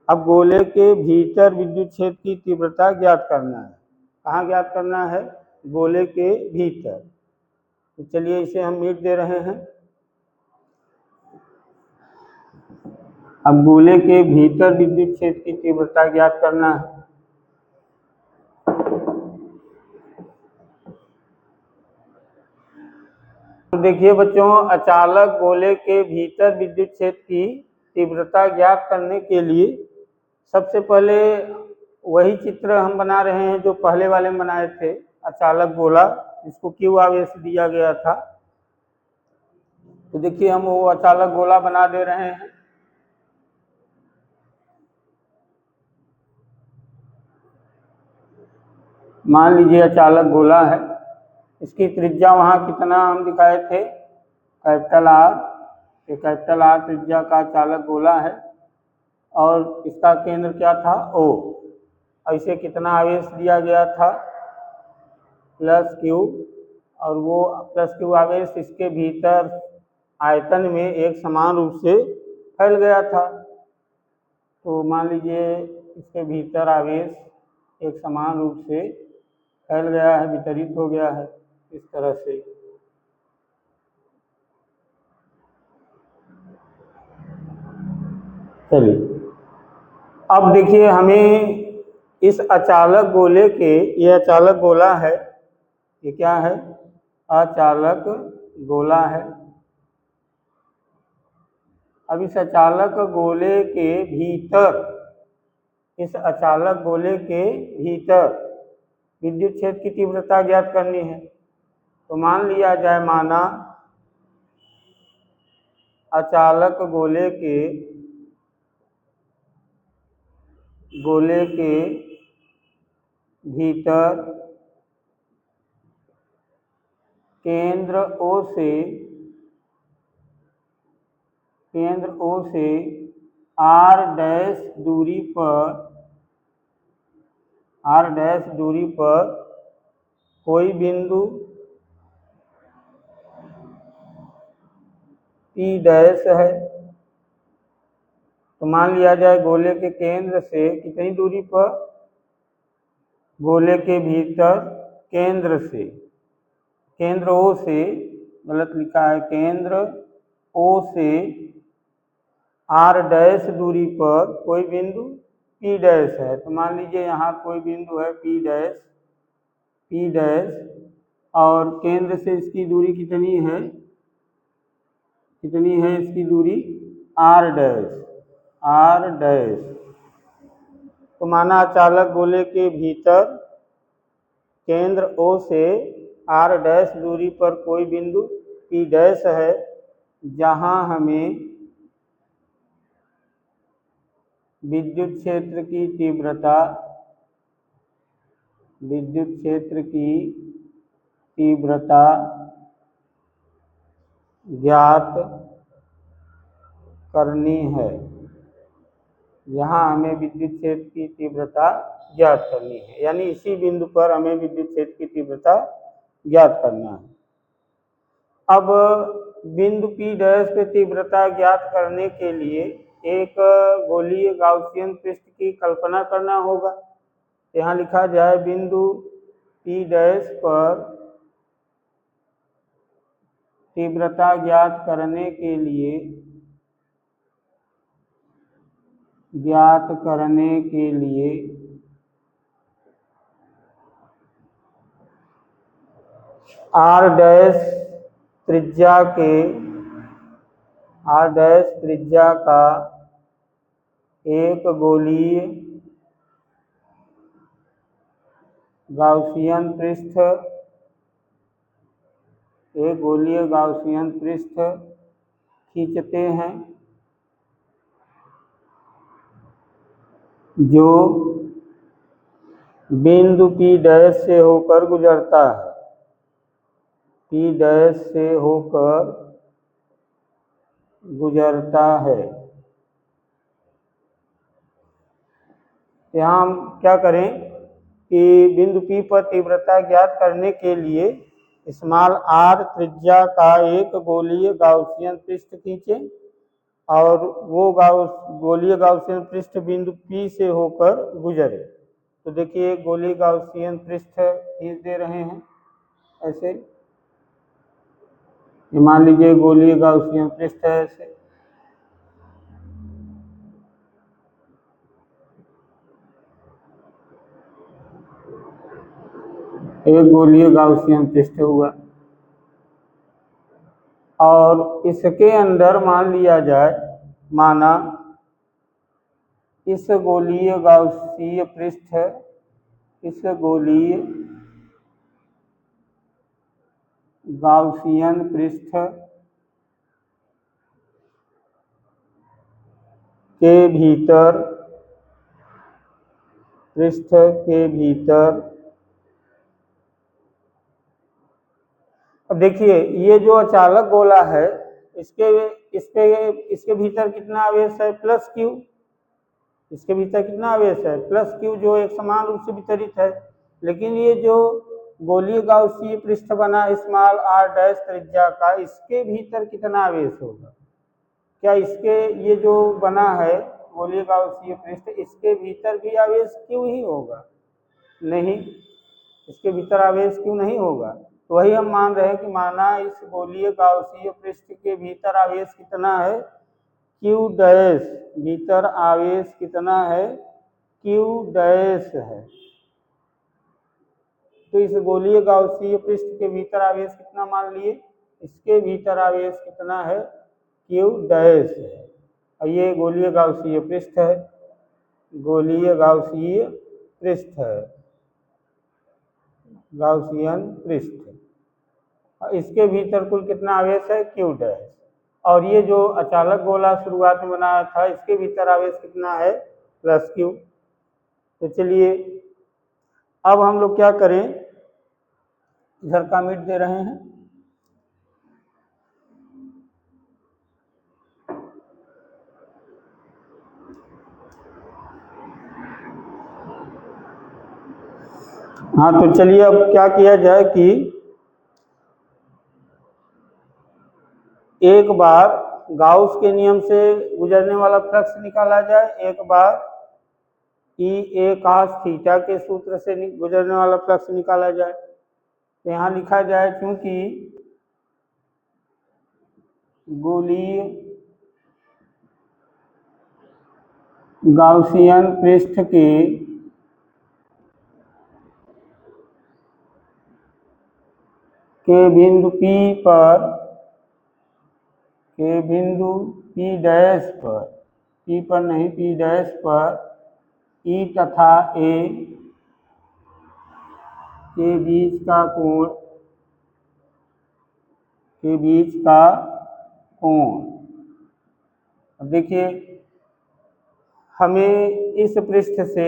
S1: अब गोले के भीतर विद्युत क्षेत्र की तीव्रता ज्ञात करना है। कहाँ ज्ञात करना है, गोले के भीतर। तो चलिए इसे हम मिट दे रहे हैं। अब गोले के भीतर विद्युत क्षेत्र की तीव्रता ज्ञात करना है। तो देखिए बच्चों, अचालक गोले के भीतर विद्युत क्षेत्र की तीव्रता ज्ञात करने के लिए सबसे पहले वही चित्र हम बना रहे हैं जो पहले वाले में बनाए थे, अचालक गोला जिसको Q आवेश दिया गया था। तो देखिए हम वो अचालक गोला बना दे रहे हैं। मान लीजिए अचालक गोला है, इसकी त्रिज्या वहाँ कितना हम दिखाए थे, कैपिटल आर। ये कैपिटल आर त्रिज्या का अचालक गोला है और इसका केंद्र क्या था, ओ। और इसे कितना आवेश दिया गया था, प्लस क्यू, और वो प्लस क्यू आवेश इसके भीतर आयतन में एक समान रूप से फैल गया था। तो मान लीजिए इसके भीतर आवेश एक समान रूप से फैल गया है, वितरित हो गया है इस तरह से। चलिए अब देखिए, हमें इस अचालक गोले के, ये अचालक गोला है, ये क्या है, अचालक गोला है। अब इस अचालक गोले के भीतर, इस अचालक गोले के भीतर विद्युत क्षेत्र की तीव्रता ज्ञात करनी है। तो मान लिया जाए, माना अचालक गोले के भीतर केंद्र ओ से आर डैश दूरी पर कोई बिंदु P डैश है। तो मान लिया जाए गोले के केंद्र से कितनी दूरी पर, गोले के भीतर केंद्र से, केंद्र O से, गलत लिखा है, केंद्र O से R डैश दूरी पर कोई बिंदु P डैश है। तो मान लीजिए यहाँ कोई बिंदु है P डैश, और केंद्र से इसकी दूरी कितनी है, इसकी दूरी R डैश। तो माना अचालक गोले के भीतर केंद्र O से R डैश दूरी पर कोई बिंदु P डैश है, जहां हमें विद्युत क्षेत्र की तीव्रता ज्ञात करनी है, यहाँ हमें विद्युत क्षेत्र की तीव्रता ज्ञात करनी है, यानी इसी बिंदु पर हमें विद्युत क्षेत्र की तीव्रता ज्ञात करना है। अब बिंदु P डैश पे तीव्रता ज्ञात करने के लिए एक गोलीय गाउसियन पृष्ठ की कल्पना करना होगा। यहाँ लिखा जाए, बिंदु P डैश पर तीव्रता ज्ञात करने के लिए R डैश त्रिज्या का एक गोलीय गाउसियन पृष्ठ खींचते हैं, जो बिंदु P डैश से होकर गुजरता है, यहाँ हम क्या करें कि बिंदु P पर तीव्रता ज्ञात करने के लिए स्मॉल r त्रिज्या का एक गोलीय गाउसियन पृष्ठ खींचें, और वो गोलीय गाउसियन पृष्ठ बिंदु P से होकर गुजरे। तो देखिए, गोलीय गाउसियन पृष्ठ खींच दे रहे हैं ऐसे, मान लीजिए गोलीय गाउसियन पृष्ठ है ऐसे। एक गोलीय गाउसियन पृष्ठ हुआ, और इसके अंदर मान लिया जाए, माना इस गोलीय गाउसीय गाउसियन पृष्ठ के भीतर अब देखिए ये जो अचालक गोला है इसके भीतर कितना आवेश है, प्लस क्यू। इसके भीतर कितना आवेश है, प्लस क्यू, जो एक समान रूप से वितरित है। लेकिन ये जो गोलीय गाउसीय पृष्ठ बना स्मॉल r डैश त्रिज्या का, इसके भीतर कितना आवेश होगा? क्या इसके ये जो बना है गोलीय गाउसीय पृष्ठ, इसके भीतर भी आवेश क्यों ही होगा? नहीं, इसके भीतर आवेश क्यों नहीं होगा। तो वही हम मान रहे हैं कि माना इस गोलीय गाउसीय पृष्ठ के भीतर आवेश कितना है, क्यू डैश। भीतर आवेश कितना है, क्यू डैश है। तो इस गोलीय गाउसीय पृष्ठ के भीतर आवेश कितना मान लिए, इसके भीतर आवेश कितना है, क्यू डैश है। और ये गोलीय गाउसीय पृष्ठ है, गोलीय गाउसीय पृष्ठ है, गाउसियन पृष्ठ। इसके भीतर कुल कितना आवेश है, क्यू डैश। और ये जो अचालक गोला शुरुआत में बनाया था, इसके भीतर आवेश कितना है, प्लस क्यू। तो चलिए अब हम लोग क्या करें, इधर का मिट दे रहे हैं। हाँ तो चलिए अब क्या किया जाए कि एक बार गाउस के नियम से गुजरने वाला फ्लक्स निकाला जाए, एक बार ई ए cos थीटा के सूत्र से गुजरने वाला फ्लक्स निकाला जाए। तो यहाँ लिखा जाए, क्योंकि गोलीय गाउसियन पृष्ठ के बिंदु P पर, के बिंदु P डैश पर, P पर नहीं P डैश पर E तथा A के बीच का कोण, के बीच का कोण। अब देखिए हमें इस पृष्ठ से,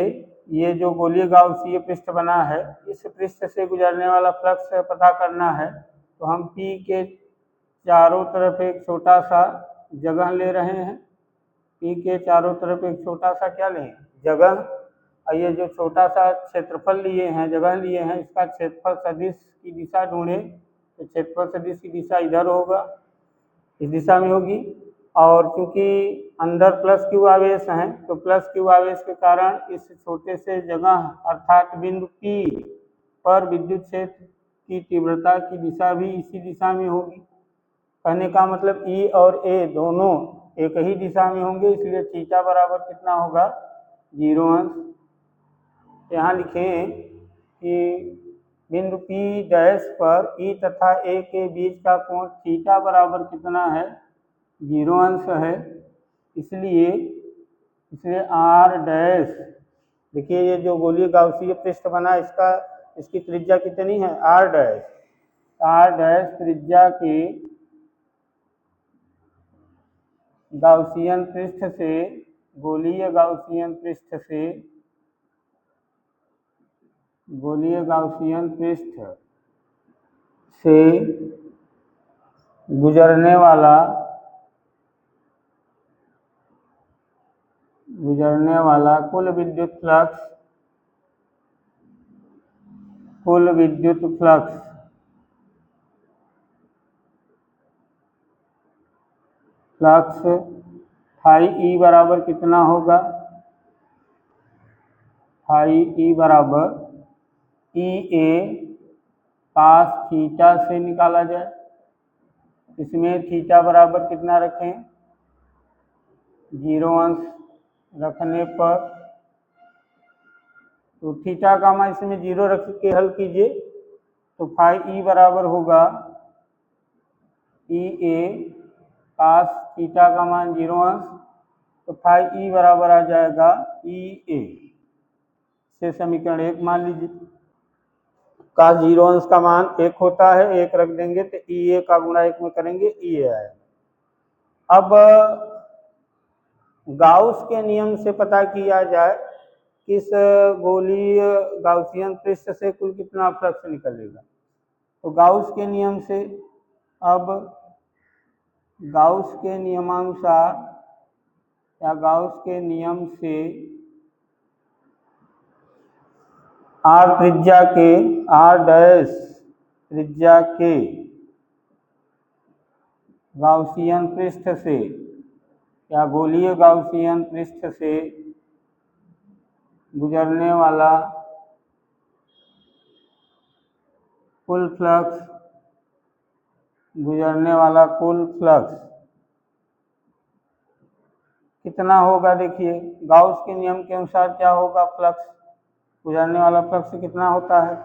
S1: ये जो गोलीय गाउसीय पृष्ठ बना है, इस पृष्ठ से गुजरने वाला फ्लक्स पता करना है। तो हम P के चारों तरफ एक छोटा सा जगह ले रहे हैं, P के चारों तरफ एक छोटा सा क्या लें, जगह। और ये जो छोटा सा क्षेत्रफल लिए हैं, जगह लिए हैं, इसका क्षेत्रफल सदिश की दिशा ढूंढें। तो क्षेत्रफल सदिश की दिशा इधर होगा, इस दिशा में होगी। और क्योंकि अंदर प्लस क्यू आवेश हैं, तो प्लस क्यू आवेश के कारण इस छोटे से जगह अर्थात बिंदु P पर विद्युत क्षेत्र की तीव्रता की दिशा भी इसी दिशा में होगी। कहने का मतलब E और A दोनों एक ही दिशा में होंगे, इसलिए थीटा बराबर कितना होगा, 0 अंश। यहाँ लिखें कि बिंदु P डैश पर E तथा A के बीच का कोण थीटा बराबर कितना है, 0 अंश है। इसलिए R डैश, देखिए ये जो गोलीय गाउसीय पृष्ठ बना इसकी त्रिज्या कितनी है, R डैश। R डैश त्रिज्या की गाउसियन पृष्ठ से, गोलीय गाउसियन पृष्ठ से, गोलीय गाउसियन पृष्ठ से गुजरने वाला कुल विद्युत फ्लक्स, कुल विद्युत फ्लक्स फाई ई बराबर कितना होगा, फाई ई बराबर ई ए cos थीटा से निकाला जाए। इसमें थीटा बराबर कितना रखें, 0 अंश रखने पर, तो थीटा का मान इसमें 0 रख के हल कीजिए। तो फाई ई बराबर होगा ई ए cos थीटा का मान 0 अंश, तो फाई ई बराबर आ जाएगा ई ए से समीकरण 1 मान लीजिए। cos 0 अंश का मान 1 होता है, 1 रख देंगे तो ई ए का गुणा 1 में करेंगे, ई ए आएगा। अब गाउस के नियम से पता किया जाए किस गोलीय गाउसियन पृष्ठ से कुल कितना फ्लक्स निकलेगा। तो गाउस के नियम से, अब गाउस के नियमानुसार या गाउस के नियम से आर त्रिज्या के, आर डैश त्रिज्या के गाउसियन पृष्ठ से या गोलीय गाउसियन पृष्ठ से गुजरने वाला कुल फ्लक्स, कितना होगा? देखिए गाउस के नियम के अनुसार क्या होगा, फ्लक्स, गुजरने वाला फ्लक्स कितना होता है?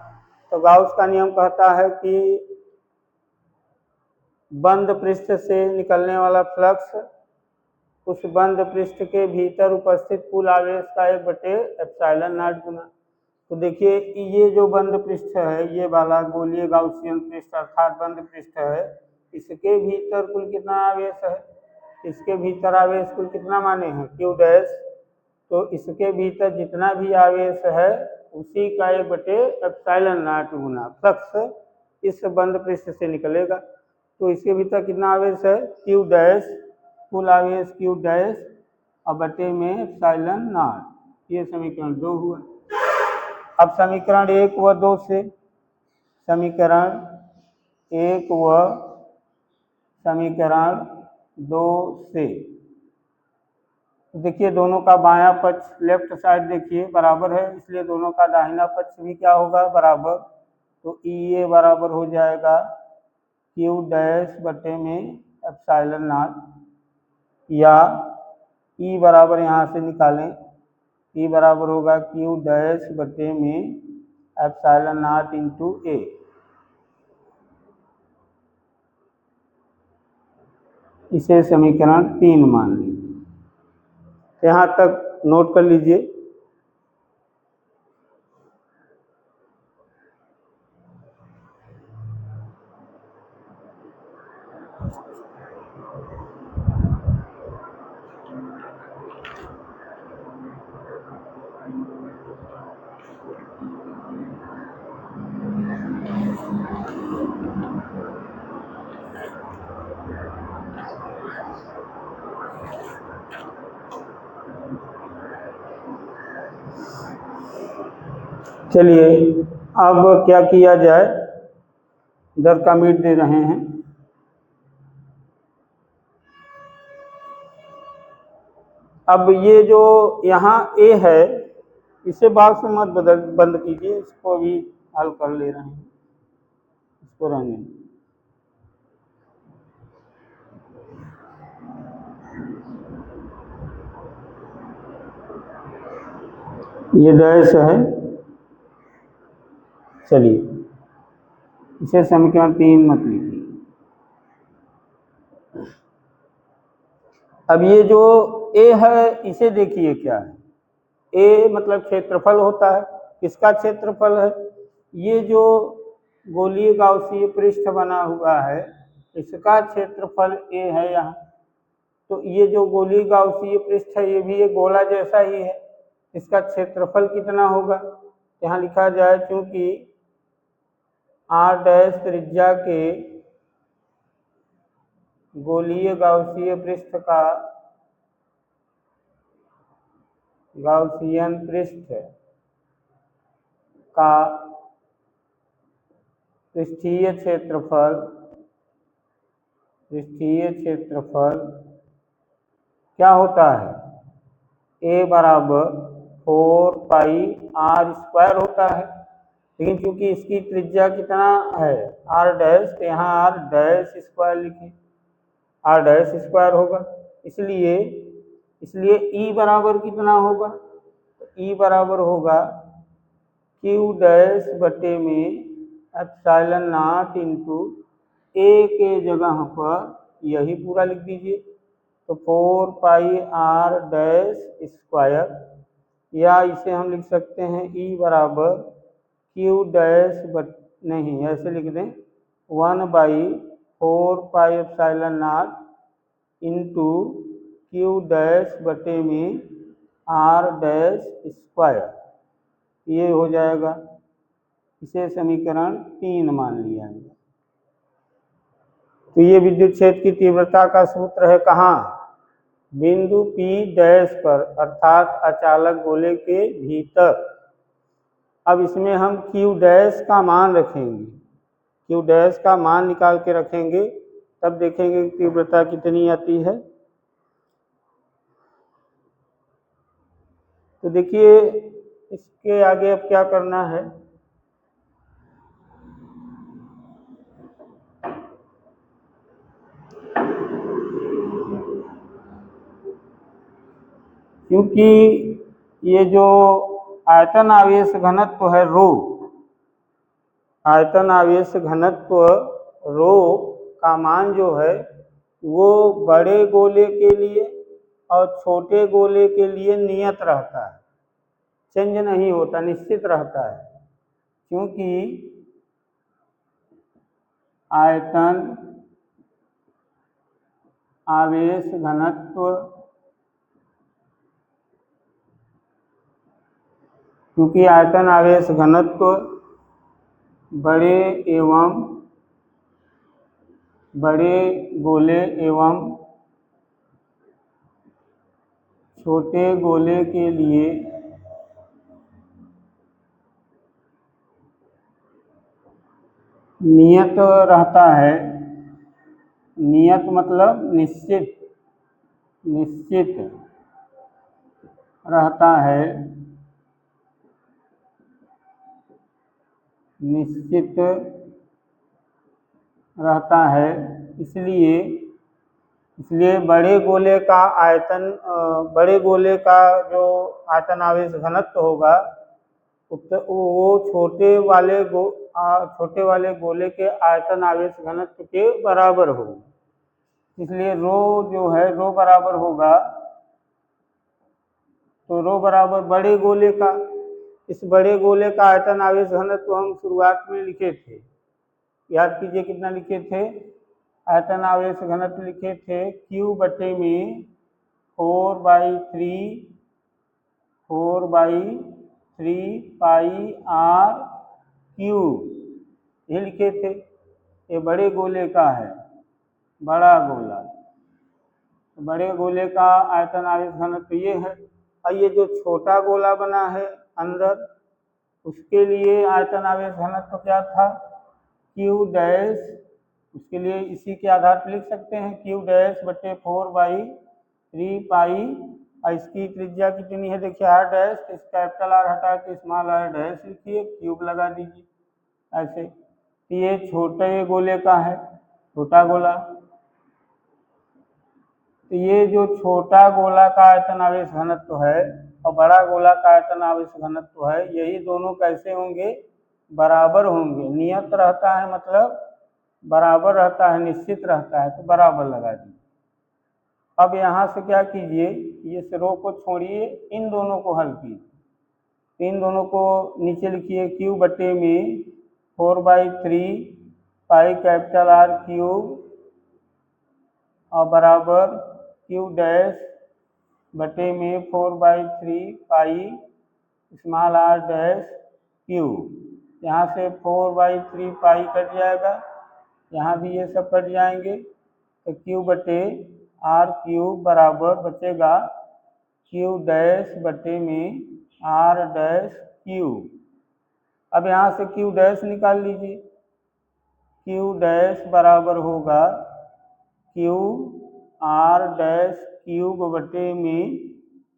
S1: तो गाउस का नियम कहता है कि बंद पृष्ठ से निकलने वाला फ्लक्स उस बंद पृष्ठ के भीतर उपस्थित कुल आवेश का 1/ε0 गुना। तो देखिए ये जो बंद पृष्ठ है, ये वाला गोलीय गाउसियन पृष्ठ अर्थात बंद पृष्ठ है, इसके भीतर कुल कितना आवेश है? इसके भीतर आवेश कुल कितना माने हैं? Q dash. तो इसके भीतर जितना भी आवेश है उसी का 1/ε0 गुना फ्लक्स इस बंद पृष्ठ से निकलेगा। तो इसके भीतर कितना आवेश है? Q डैश, कुल आवेश Q डैश और बटे में ε0। ये समीकरण 2 हुआ। अब समीकरण 1 व 2 से, समीकरण 1 व समीकरण 2 से देखिए दोनों का बायां पक्ष लेफ्ट साइड देखिए बराबर है, इसलिए दोनों का दाहिना पक्ष भी क्या होगा? बराबर। तो EA बराबर हो जाएगा Q डैश बटे में ε0 या E बराबर यहाँ से निकालें, E बराबर होगा Q डैश बटे में ε0 इंटू A। इसे समीकरण 3 मान लीजिए। यहाँ तक नोट कर लीजिए। चलिए अब क्या किया जाए, इधर कमिट दे रहे हैं। अब ये जो यहाँ A है इसे बॉक्स में मत बंद कीजिए, इसको भी हल कर ले रहे हैं, इसको रहने दें। ये डैश है, चलिए इसे समीकरण 3 मत लिखिए। अब ये जो A है इसे देखिए क्या है, A मतलब क्षेत्रफल होता है, किसका क्षेत्रफल है? ये जो गोलीय गाउसीय पृष्ठ बना हुआ है इसका क्षेत्रफल A है यहाँ। तो ये जो गोलीय गाउसीय पृष्ठ है ये भी एक गोला जैसा ही है, इसका क्षेत्रफल कितना होगा? यहाँ लिखा जाए क्योंकि R डैश त्रिज्या के गोलीय गाउसीय पृष्ठ का गाउसियन पृष्ठ का पृष्ठीय क्षेत्रफल क्या होता है? A बराबर 4 पाई r² होता है। लेकिन क्योंकि इसकी त्रिज्या कितना है? R डैश, तो यहाँ R डैश स्क्वायर लिखिए, R डैश स्क्वायर होगा। इसलिए E बराबर कितना होगा? तो E बराबर होगा Q डैश बटे में ε0 इंटू A के जगह पर यही पूरा लिख दीजिए, तो 4 पाई R डैश स्क्वायर, या इसे हम लिख सकते हैं E बराबर Q डैश नहीं ऐसे लिख दें 1/4 पाई ε0 इंटू Q डैश बटे में R डैश स्क्वायर, ये हो जाएगा। इसे समीकरण 3 मान लिया गया। तो ये विद्युत क्षेत्र की तीव्रता का सूत्र है कहाँ, बिंदु P डैश पर, अर्थात अचालक गोले के भीतर। अब इसमें हम Q डैश का मान रखेंगे, Q डैश का मान निकाल के रखेंगे, तब देखेंगे कि तीव्रता कितनी आती है। तो देखिए इसके आगे अब क्या करना है, क्योंकि ये जो आयतन आवेश घनत्व है रो, आयतन आवेश घनत्व रो का मान जो है वो बड़े गोले के लिए और छोटे गोले के लिए नियत रहता है, चेंज नहीं होता, निश्चित रहता है। क्योंकि आयतन आवेश घनत्व, क्योंकि आयतन आवेश घनत्व बड़े गोले एवं छोटे गोले के लिए नियत रहता है। नियत मतलब निश्चित, निश्चित रहता है, निश्चित रहता है। इसलिए बड़े गोले का आयतन, बड़े गोले का जो आयतन आवेश घनत्व होगा वो छोटे वाले गोले के आयतन आवेश घनत्व के बराबर होगा। इसलिए रो जो है रो बराबर होगा, तो रो बराबर बड़े गोले का, इस बड़े गोले का आयतन आवेश घनत्व हम शुरुआत में लिखे थे, याद कीजिए कितना लिखे थे, आयतन आवेश घनत्व लिखे थे Q बटे में 4/3 पाई r क्यूब, ये लिखे थे। ये बड़े गोले का है, बड़ा गोला, बड़े गोले का आयतन आवेश घनत्व ये है। और ये जो छोटा गोला बना है अंदर, उसके लिए आयतन आवेश घनत्व क्या था, Q डैश, उसके लिए इसी के आधार पर लिख सकते हैं Q डैश बटे 4/3 पाई, और इसकी त्रिज्या कितनी है देखिए r डैश, इस कैपिटल R हटा के स्मॉल r डैश लिखिए, क्यूब लगा दीजिए ऐसे। तो ये छोटे गोले का है, छोटा गोला। तो ये जो छोटा गोला का आयतन आवेश घनत्व है और बड़ा गोला का आयतन आवेश घनत्व है, यही दोनों कैसे होंगे, बराबर होंगे। नियत रहता है मतलब बराबर रहता है, निश्चित रहता है, तो बराबर लगा दीजिए। अब यहाँ से क्या कीजिए, ये रो को छोड़िए, इन दोनों को हल कीजिए। इन दोनों को नीचे लिखिए Q बटे में 4/3 पाई कैपिटल R क्यूब और बराबर Q डैश बटे में 4/3 pi small r dash cube. यहाँ से 4/3 पाई कट जाएगा, यहाँ भी ये सब कट जाएंगे, तो Q बटे R क्यूब बराबर बचेगा Q डैश बटे में R डैश क्यूब। अब यहाँ से Q डैश निकाल लीजिए, Q डैश बराबर होगा Q R डैश क्यूब बटे में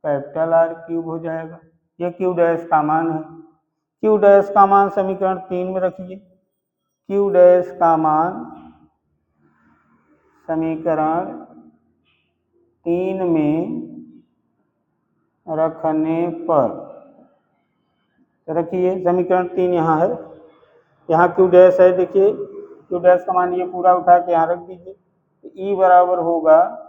S1: कैपिटल R क्यूब हो जाएगा। ये Q डैश का मान है। Q डैश का मान समीकरण 3 में रखिए। Q डैश का मान समीकरण 3 में रखने पर, रखिए समीकरण 3 यहाँ है, यहाँ Q डैश है, देखिए Q डैश का मान ये पूरा उठा के यहाँ रख दीजिए। तो E बराबर होगा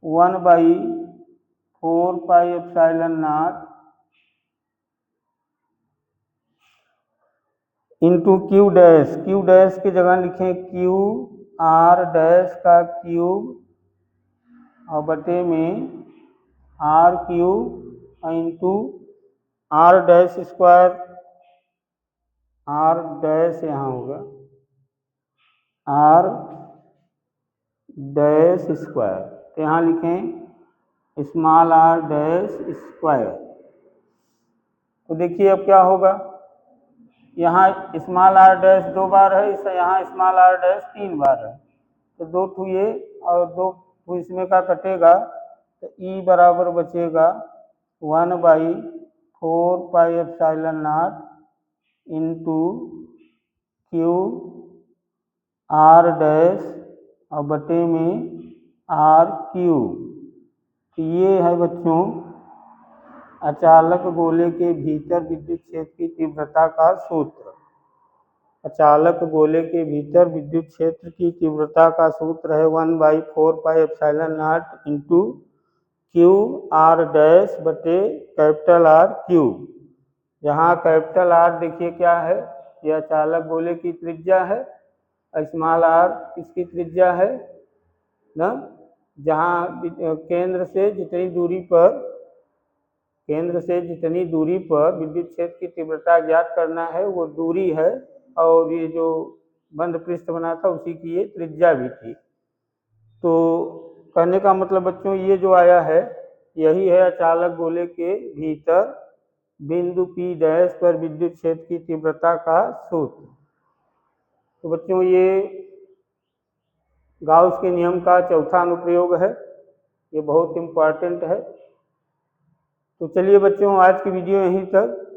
S1: 1/4 pi epsilon nought into Q dash, Q dash की जगह लिखें Q R डैश का क्यूब और बटे में R cube into R dash square r dash यहाँ होगा आर डैश स्क्वायर, तो यहाँ लिखें स्मॉल आर डैश स्क्वायर। तो देखिए अब क्या होगा, यहाँ स्मॉल आर डैश 2 बार है, इस यहाँ स्मॉल आर डैश 3 बार है, तो 2 ठू ये और 2 ठू इसमें का कटेगा, तो ई बराबर बचेगा 1/4πε0 इंटू क्यू आर डैश और बटे में आर क्यू। तो ये है बच्चों अचालक गोले के भीतर विद्युत क्षेत्र की तीव्रता का सूत्र। अचालक गोले के भीतर विद्युत क्षेत्र की तीव्रता का सूत्र है 1/4πε0 इंटू क्यू आर डैश बटे कैपिटल आर क्यू। यहाँ कैपिटल आर देखिए क्या है, यह अचालक गोले की त्रिज्या है, स्मॉल आर इसकी त्रिज्या है ना। जहाँ केंद्र से जितनी दूरी पर विद्युत क्षेत्र की तीव्रता ज्ञात करना है वो दूरी है, और ये जो बंद पृष्ठ बना था उसी की ये त्रिज्या भी थी। तो कहने का मतलब बच्चों ये जो आया है यही है अचालक गोले के भीतर बिंदु P डैश पर विद्युत क्षेत्र की तीव्रता का सूत्र। तो बच्चों ये गाउस के नियम का चौथा अनुप्रयोग है, ये बहुत इम्पॉर्टेंट है। तो चलिए बच्चों आज की वीडियो यहीं तक।